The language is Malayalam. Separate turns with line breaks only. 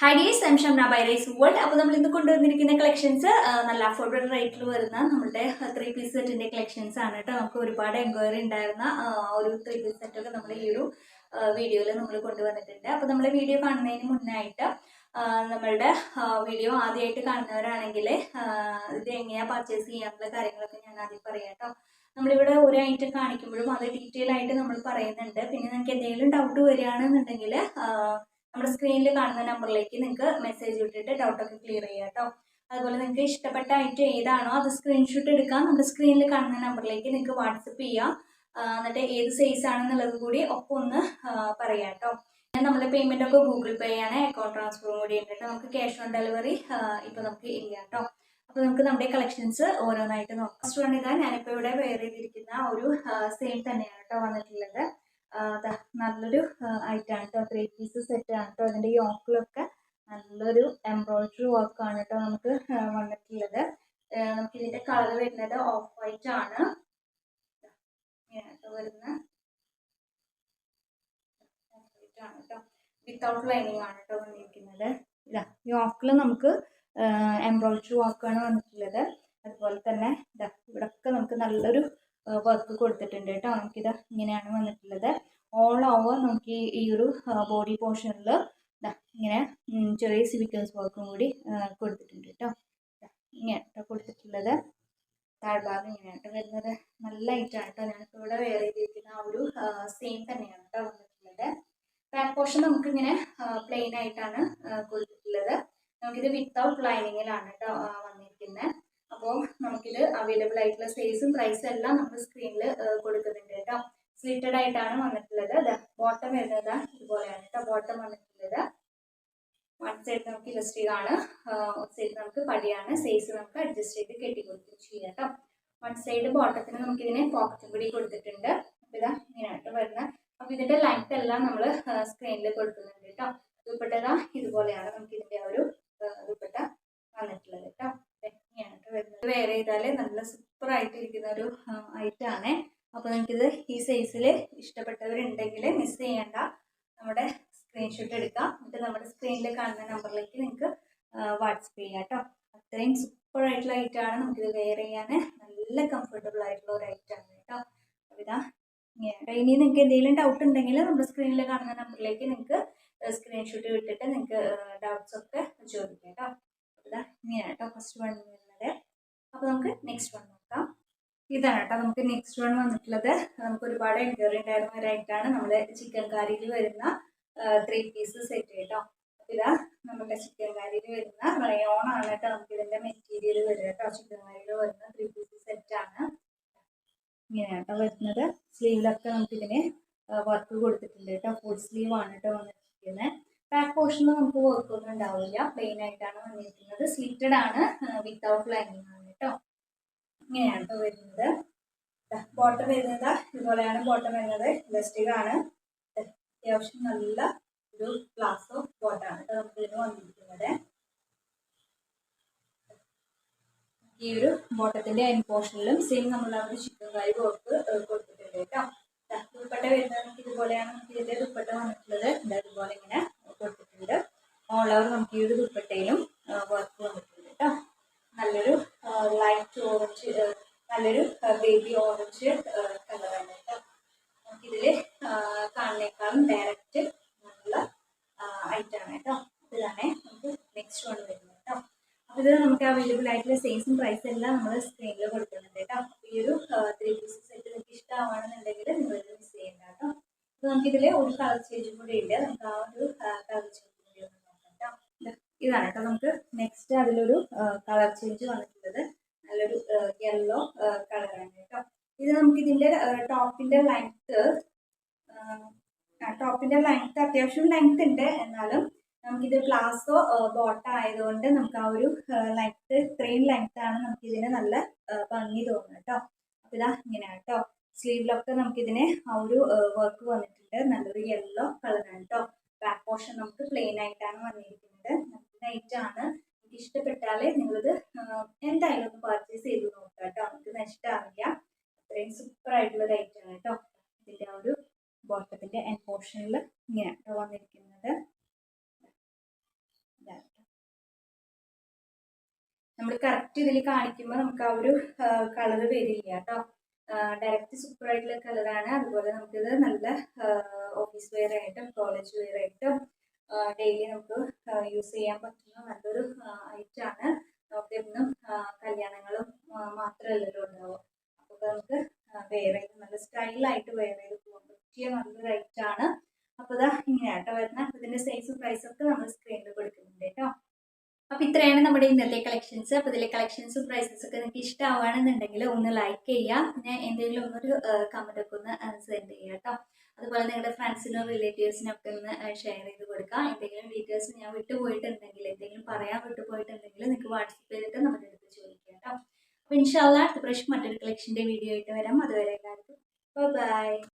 Hi dears, I'm Shamna by Rice World. അപ്പോൾ നമ്മൾ ഇന്ന് കൊണ്ടുവന്നിരിക്കുന്ന കളക്ഷൻസ് നല്ല അഫോർഡബിൾ റേറ്റിൽ വരുന്ന നമ്മുടെ 3 പീസ് സെറ്റിന്റെ കളക്ഷൻസ് ആണ് കേട്ടോ. നമുക്ക് ഒരുപാട് എൻക്വയറി ഉണ്ടായിരുന്ന ഒരു 3 പീസ് സെറ്റ് ഒക്കെ നമ്മൾ ഈ ഒരു വീഡിയോയിൽ നമ്മൾ കൊണ്ടുവന്നിട്ടുണ്ട്. അപ്പോൾ നമ്മൾ വീഡിയോ കാണുന്നതിന് മുന്നായിട്ട് നമ്മളുടെ വീഡിയോ ആദ്യമായിട്ട് കാണുന്നവരാണെങ്കിൽ ഇത് എങ്ങനെയാണ് പർച്ചേസ് ചെയ്യാനുള്ള കാര്യങ്ങളൊക്കെ ഞാൻ ആദ്യം പറയാം കേട്ടോ. നമ്മളിവിടെ ഒരു ഐറ്റം കാണിക്കുമ്പോഴും അത് ഡീറ്റെയിൽ ആയിട്ട് നമ്മൾ പറയുന്നുണ്ട്. പിന്നെ നിങ്ങൾക്ക് എന്തെങ്കിലും ഡൗട്ട് വരികയാണെന്നുണ്ടെങ്കിൽ നമ്മുടെ സ്ക്രീനിൽ കാണുന്ന നമ്പറിലേക്ക് നിങ്ങൾക്ക് മെസ്സേജ് വിട്ടിട്ട് ഡൗട്ടൊക്കെ ക്ലിയർ ചെയ്യാം കേട്ടോ. അതുപോലെ നിങ്ങൾക്ക് ഇഷ്ടപ്പെട്ട ഐറ്റം ഏതാണോ അത് സ്ക്രീൻഷോട്ട് എടുക്കാം. നമ്മുടെ സ്ക്രീനിൽ കാണുന്ന നമ്പറിലേക്ക് നിങ്ങൾക്ക് വാട്സപ്പ് ചെയ്യാം. എന്നിട്ട് ഏത് സൈസ് ആണെന്നുള്ളത് കൂടി ഒപ്പം ഒന്ന് പറയാം കേട്ടോ. നമ്മുടെ പേയ്മെന്റ് ഒക്കെ ഗൂഗിൾ പേ ആണ്, അക്കൗണ്ട് ട്രാൻസ്ഫറും കൂടി ഉണ്ട്. നമുക്ക് ക്യാഷ് ഓൺ ഡെലിവറി ഇപ്പം നമുക്ക് ഇല്ല കേട്ടോ. അപ്പോൾ നമുക്ക് നമ്മുടെ കളക്ഷൻസ് ഓരോന്നായിട്ട് നോക്കാം. ഫസ്റ്റ് വൺ ഇതാ ഞാനിപ്പോൾ ഇവിടെ വെയർ ചെയ്തിരിക്കുന്ന ഒരു സെയിം തന്നെയാണ് കേട്ടോ വന്നിട്ടുള്ളത്. നല്ലൊരു ഐറ്റാണ് കേട്ടോ. 3 പീസ് സെറ്റ് ആണ് കേട്ടോ. അതിൻ്റെ യോക്കിലൊക്കെ നല്ലൊരു എംബ്രോയിഡറി വർക്കാണ് കേട്ടോ നമുക്ക് വന്നിട്ടുള്ളത്. നമുക്ക് ഇതിൻ്റെ കളർ വരുന്നത് ഓഫ് വൈറ്റ് ആണ് വരുന്ന കേട്ടോ. വിത്തൗട്ട് ലൈനിങ് ആണ് കേട്ടോ വന്നിരിക്കുന്നത്. ഇതാ യോക്കിൽ നമുക്ക് എംബ്രോയിഡറി വർക്കാണ് വന്നിട്ടുള്ളത്. അതുപോലെ തന്നെ ഇതാ ഇവിടെയൊക്കെ നമുക്ക് നല്ലൊരു വർക്ക് കൊടുത്തിട്ടുണ്ട് കേട്ടോ. നമുക്കിത് ഇങ്ങനെയാണ് വന്നിട്ടുള്ളത്. ഓൾ ഓവർ നമുക്ക് ഈ ഒരു ബോഡി പോർഷനിൽ ഇങ്ങനെ ചെറിയ സിവിക്കൽസ് വർക്കും കൂടി കൊടുത്തിട്ടുണ്ട് കേട്ടോ. ഇങ്ങനെയാണ് കൊടുത്തിട്ടുള്ളത്. താഴ്ഭാഗം ഇങ്ങനെയാട്ടോ വരുന്നത്. നല്ല ഐറ്റാണ് കേട്ടോ. ഞാനിപ്പോൾ ഇവിടെ വെയർ ചെയ്തിരിക്കുന്ന ആ ഒരു സെയിം തന്നെയാണ് കേട്ടോ വന്നിട്ടുള്ളത്. ബാക്ക് പോർഷൻ നമുക്കിങ്ങനെ പ്ലെയിൻ ആയിട്ടാണ് കൊടുത്തിട്ടുള്ളത്. നമുക്കിത് വിത്തൗട്ട് ലൈനിങ്ങിലാണ് കേട്ടോ വന്നിരിക്കുന്നത്. അപ്പോൾ നമുക്കിത് അവൈലബിൾ ആയിട്ടുള്ള സൈസും പ്രൈസും എല്ലാം നമ്മൾ സ്ക്രീനിൽ കൊടുക്കുന്നുണ്ട് കേട്ടോ. സ്ലിറ്റഡ് ആയിട്ടാണ് വന്നിട്ടുള്ളത്. ബോട്ടം വരുന്നത് ഇതുപോലെയാണ് കേട്ടോ. ബോട്ടം വന്നിട്ടുള്ളത് വൺ സൈഡ് നമുക്ക് ഇലസ്റ്റിക് ആണ്, സൈഡ് നമുക്ക് പടിയാണ്. സൈസ് നമുക്ക് അഡ്ജസ്റ്റ് ചെയ്ത് കെട്ടിക്കൊടുത്ത് ചെയ്യാം കേട്ടോ. വൺ സൈഡ് ബോട്ടത്തിന് നമുക്കിതിനെ പോക്കറ്റും കൂടി കൊടുത്തിട്ടുണ്ട്. അപ്പോൾ ഇതാ ഇങ്ങനെയായിട്ട് വരുന്നത്. അപ്പോൾ ഇതിൻ്റെ ലെങ്ത് എല്ലാം നമ്മൾ സ്ക്രീനിൽ കൊടുക്കുന്നുണ്ട് കേട്ടോ. ദുപ്പട്ട ഇതുപോലെയാണ് നമുക്ക് ഇതിൻ്റെ ഒരു ദുപ്പട്ട വന്നിട്ടുള്ളത് കേട്ടോ. ഇങ്ങനെയായിട്ട് വരുന്നത്. വെയർ ചെയ്താൽ നല്ല സൂപ്പർ ആയിട്ടിരിക്കുന്ന ഒരു ഐറ്റാണ്. അപ്പോൾ നിങ്ങൾക്കിത് ഈ സൈസിൽ ഇഷ്ടപ്പെട്ടവരുണ്ടെങ്കിൽ മിസ് ചെയ്യേണ്ട, നമ്മുടെ സ്ക്രീൻഷോട്ട് എടുക്കാം. എന്നിട്ട് നമ്മുടെ സ്ക്രീനിൽ കാണുന്ന നമ്പറിലേക്ക് നിങ്ങൾക്ക് വാട്സപ്പ് ചെയ്യാം കേട്ടോ. അത്രയും സൂപ്പർ ആയിട്ടുള്ള ഐറ്റാണ്. നമുക്കിത് വെയർ ചെയ്യാൻ നല്ല കംഫർട്ടബിൾ ആയിട്ടുള്ള ഒരു ഐറ്റാണ് കേട്ടോ. അപ്പോൾ ഇതാ ഇനി നിങ്ങൾക്ക് എന്തെങ്കിലും ഡൗട്ട് ഉണ്ടെങ്കിൽ നമ്മുടെ സ്ക്രീനിൽ കാണുന്ന നമ്പറിലേക്ക് നിങ്ങൾക്ക് സ്ക്രീൻഷോട്ട് വിട്ടിട്ട് നിങ്ങൾക്ക് ഡൗട്ട്സ് ഒക്കെ ചോദിക്കാം കേട്ടോ. അപ്പോൾ ഇതാ ഇങ്ങനെയാണ് കേട്ടോ ഫസ്റ്റ് വൺ വരുന്നത്. അപ്പോൾ നമുക്ക് നെക്സ്റ്റ് വൺ നോക്കാം. ഇതാണ് കേട്ടോ നമുക്ക് നെക്സ്റ്റ് വൺ വന്നിട്ടുള്ളത്. നമുക്ക് ഒരുപാട് എൻക്വയറി ഉണ്ടായിരുന്ന ഒരു ഐറ്റാണ് നമ്മുടെ ചിക്കൻ കറിയിൽ വരുന്ന 3 പീസ് സെറ്റ് കേട്ടോ. അപ്പോൾ ഇതാ നമ്മുടെ ചിക്കൻ കറിയിൽ വരുന്ന റയോൺ ആണ് കേട്ടോ നമുക്ക് ഇതിൻ്റെ മെറ്റീരിയൽ വരിക കേട്ടോ. ചിക്കൻ കറിയിൽ വരുന്ന 3 പീസ് സെറ്റാണ് ഇങ്ങനെയാണ് കേട്ടോ വരുന്നത്. സ്ലീവിലൊക്കെ നമുക്കിതിന് വർക്ക് കൊടുത്തിട്ടുണ്ട് കേട്ടോ. ഫുൾ സ്ലീവ് ആണ് കേട്ടോ വന്നിരിക്കുന്നത്. ബാക്ക് പോർഷനിൽ നമുക്ക് വർക്കൊന്നും ഉണ്ടാവില്ല, പ്ലെയിൻ ആയിട്ടാണ് വന്നിരിക്കുന്നത്. സ്ലിറ്റഡ് ആണ്, വിത്തൗട്ട് ലൈനിങ് ആണ് കേട്ടോ. ഇങ്ങനെയാണ് കേട്ടോ വരുന്നത്. ബോട്ടം വരുന്നത് ഇതുപോലെയാണ് ബോട്ടം വരുന്നത്. ഇലസ്റ്റിക് ആണ്. അത്യാവശ്യം നല്ല ഒരു ഗ്ലാസ് ഓഫ് ബോട്ടാണ് കേട്ടോ നമുക്ക് ഇതിന് വന്നിരിക്കുന്നത്. ഈ ഒരു ബോട്ടത്തിന്റെ എൻഡ് പോർഷനിലും സെയിം നമ്മൾ ആ ഒരു ചിക്കൻ കറി വർക്ക് കൊടുത്തിട്ടുണ്ട് കേട്ടോ. ദുപ്പട്ട വരുന്നത് നമുക്ക് ഇതുപോലെയാണ്. നമുക്ക് ഇതിന്റെ ദുപ്പട്ട വന്നിട്ടുള്ളത് ഇതുപോലെ ഇങ്ങനെ കൊടുത്തിട്ടുണ്ട്. ഓൾ ഓവർ നമുക്ക് ഈ ഒരു ദുപ്പട്ടയിലും വർക്ക് വന്നിട്ടുണ്ട് കേട്ടോ. നല്ലൊരു ലൈറ്റ് ഓറഞ്ച്, നല്ലൊരു ബേബി ഓറഞ്ച് കളറാണ് കേട്ടോ. നമുക്കിതിൽ കാണുന്നേക്കാളും ഡയറക്റ്റ് നല്ല ഐറ്റാണ് കേട്ടോ. ഇതാണ് നമുക്ക് നെക്സ്റ്റ് വൺ വരുന്നത് കേട്ടോ. അപ്പോൾ ഇത് നമുക്ക് അവൈലബിൾ ആയിട്ടുള്ള സൈസും പ്രൈസും എല്ലാം നമ്മൾ സ്ക്രീനിൽ കൊടുക്കുന്നുണ്ട് കേട്ടോ. ഈ ഒരു 3 പീസ് സെറ്റ് നിങ്ങൾക്ക് ഇഷ്ടമാണെന്നുണ്ടെങ്കിൽ നിങ്ങൾ മിസ് ചെയ്യേണ്ട കേട്ടോ. അപ്പോൾ നമുക്കിതിൽ ഒരു കളർ ചേഞ്ചും കൂടി ഉണ്ട്. നമുക്ക് ആ ഒരു കളർ ചേഞ്ച് കൂടി ഒന്ന് നോക്കാം കേട്ടോ. ഇതാണ് കേട്ടോ നമുക്ക് നെക്സ്റ്റ് അതിലൊരു കളർ ചേഞ്ച് വന്നിട്ടുള്ളത്. നല്ലൊരു യെല്ലോ കളറാണ് കേട്ടോ. ഇത് നമുക്ക് ഇതിൻ്റെ ടോപ്പിൻ്റെ ലെങ്ത് അത്യാവശ്യം ലെങ്ത് ഉണ്ട്. എന്നാലും നമുക്കിത് പ്ലാസോ ബോട്ട ആയതുകൊണ്ട് നമുക്ക് ആ ഒരു ലെങ്ത്, ഇത്രയും ലെങ്ത് ആണ് നമുക്കിതിന് നല്ല ഭംഗി തോന്നുന്നത് കേട്ടോ. അപ്പോൾ ഇതാ ഇങ്ങനെയാണ് കേട്ടോ. സ്ലീവിലൊക്കെ നമുക്കിതിന് ആ ഒരു വർക്ക് വന്നിട്ടുണ്ട്. നല്ലൊരു യെല്ലോ കളറാണ് കേട്ടോ. ബാക്ക് പോർഷൻ നമുക്ക് പ്ലെയിൻ ആയിട്ടാണ് വന്നിരിക്കുന്നത്. നൈറ്റാണ്. നിങ്ങൾക്ക് ഇഷ്ടപ്പെട്ടാൽ നിങ്ങളിത് എന്തായാലും ഒന്ന് പർച്ചേസ് ചെയ്ത് നോക്കാം കേട്ടോ. നമുക്ക് നഷ്ടമാവില്ല. അത്രയും സൂപ്പർ ആയിട്ടുള്ള ഒരു ഐറ്റാണ് കേട്ടോ. ഇതിൻ്റെ ആ ഒരു ബോട്ടത്തിൻ്റെ എൻഡ് പോർഷനിൽ ഇങ്ങനെയാണ് വന്നിരിക്കുന്നത്. നമ്മൾ കറക്റ്റ് ഇതിൽ കാണിക്കുമ്പോൾ നമുക്ക് ആ ഒരു കളർ വരില്ല കേട്ടോ. ഡയറക്റ്റ് സൂപ്പർ ആയിട്ടുള്ള കളറാണ്. അതുപോലെ നമുക്കിത് നല്ല ഓഫീസ് വെയർ ആയിട്ടും കോളേജ് വെയർ ആയിട്ടും ഡെയിലി നമുക്ക് യൂസ് ചെയ്യാൻ പറ്റുന്ന നല്ലൊരു ഐറ്റാണ്. നമുക്ക് എന്നും കല്യാണങ്ങളും മാത്രമല്ലല്ലോ ഉണ്ടാവും. അപ്പോൾ നമുക്ക് വെയർ ചെയ്ത് നല്ല സ്റ്റൈലായിട്ട് വെയർ ചെയ്ത് പോകാൻ പറ്റിയ നല്ലൊരു ഐറ്റാണ്. അപ്പോൾ ഇതാ ഇങ്ങനെയാട്ടോ വരുന്നത്. ഇതിൻ്റെ സൈസും പ്രൈസൊക്കെ നമ്മൾ സ്ക്രീനിൽ കൊടുക്കുന്നുണ്ട് കേട്ടോ. അപ്പോൾ ഇത്രയാണ് നമ്മുടെ ഇന്നത്തെ കളക്ഷൻസ്. അപ്പോൾ ഇതിലെ കളക്ഷൻസും പ്രൈസസും ഒക്കെ നിങ്ങൾക്ക് ഇഷ്ടമാവുകയാണെന്നുണ്ടെങ്കിൽ ഒന്ന് ലൈക്ക് ചെയ്യുക, പിന്നെ എന്തെങ്കിലും ഒന്നൊരു കമൻ്റ് ഒക്കെ ഒന്ന് സെൻഡ് ചെയ്യുക കേട്ടോ. അതുപോലെ നിങ്ങളുടെ ഫ്രണ്ട്സിനും റിലേറ്റീവ്സിനും ഒക്കെ ഒന്ന് ഷെയർ ചെയ്ത് കൊടുക്കുക. എന്തെങ്കിലും ഡീറ്റെയിൽസ് ഞാൻ വിട്ടുപോയിട്ടുണ്ടെങ്കിൽ, എന്തെങ്കിലും പറയാൻ വിട്ടുപോയിട്ടുണ്ടെങ്കിൽ നിങ്ങൾക്ക് വാട്സപ്പ് ചെയ്തിട്ട് നമ്മുടെ അടുത്ത് ചോദിക്കാം കേട്ടോ. അപ്പോൾ ഇൻഷാല്ലാ അടുത്ത പ്രാവശ്യം മറ്റൊരു കളക്ഷൻ്റെ വീഡിയോ ആയിട്ട് വരാം. അതുവരെ എല്ലാവർക്കും ബൈ.